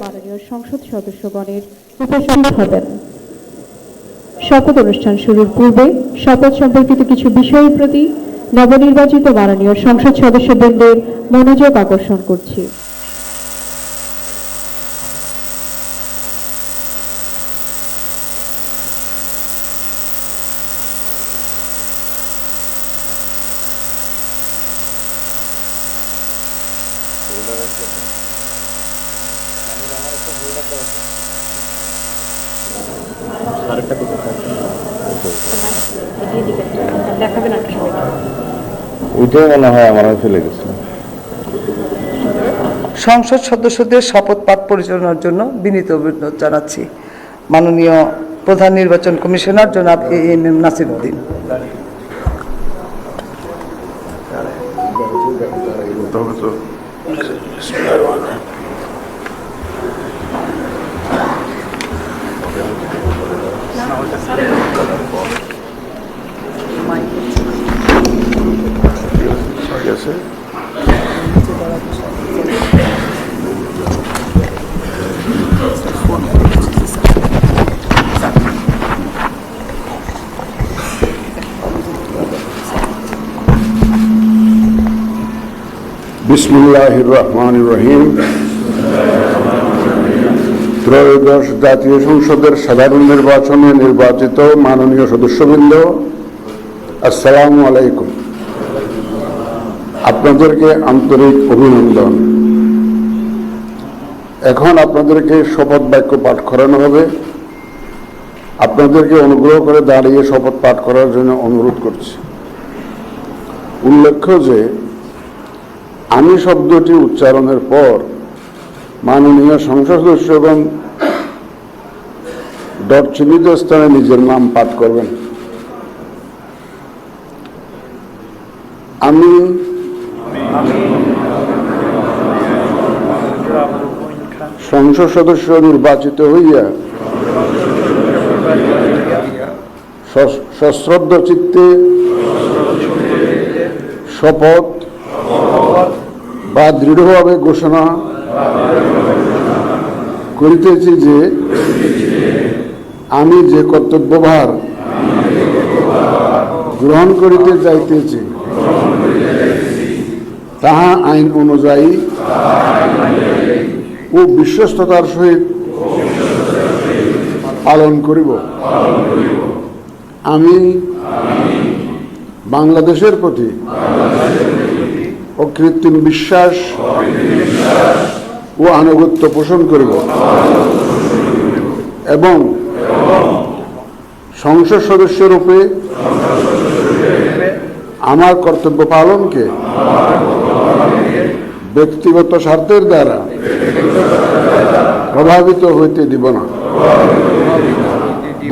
মাননীয় সংসদ সদস্যগণের উপস্থিত হবেন। শপথ অনুষ্ঠান শুরুর পূর্বে শপথ সম্পর্কিত কিছু বিষয়ের প্রতি নবনির্বাচিত মাননীয় সংসদ সদস্যবৃন্দের মনোযোগ আকর্ষণ করছি। সংসদ সদস্যদের শপথ পাঠ পরিচালনার জন্য বিনীত অনুরোধ জানাচ্ছি মাননীয় প্রধান নির্বাচন কমিশনার জনাব এএমএম নাসির উদ্দিন। বিসমিল্লাহির রহমানির রহিম। ত্রয়োদশ জাতীয় সংসদের সাধারণ নির্বাচনে নির্বাচিত মাননীয় সদস্যবৃন্দ, আসসালামু আলাইকুম। আপনাদেরকে আন্তরিক অভিনন্দন। এখন আপনাদেরকে শপথ বাক্য পাঠ করানো হবে। আপনাদেরকে অনুগ্রহ করে দাঁড়িয়ে শপথ পাঠ করার জন্য অনুরোধ করছি। উল্লেখ্য যে আমি শব্দটি উচ্চারণের পর মাননীয় সংসদ সদস্যগণ ডট চিহ্নিত স্থানে নিজের নাম পাঠ করবেন। আমি সংসদ সদস্য নির্বাচিত হইয়া সশ্রদ্ধ চিত্তে শপথ বা দৃঢ়ভাবে ঘোষণা করিতেছি যে আমি যে কর্তব্যভার গ্রহণ করিতে যাইতেছি তাহা আইন অনুযায়ী ও বিশ্বস্ততার সহিত পালন করিব। আমি বাংলাদেশের প্রতি অকৃত্রিম বিশ্বাস ও আনুগত্য পোষণ করিব এবং সংসদ সদস্যরূপে আমার কর্তব্য পালনকে ব্যক্তিগত স্বার্থের দ্বারা প্রভাবিত হইতে দিব না।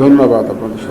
ধন্যবাদ আপনাদের।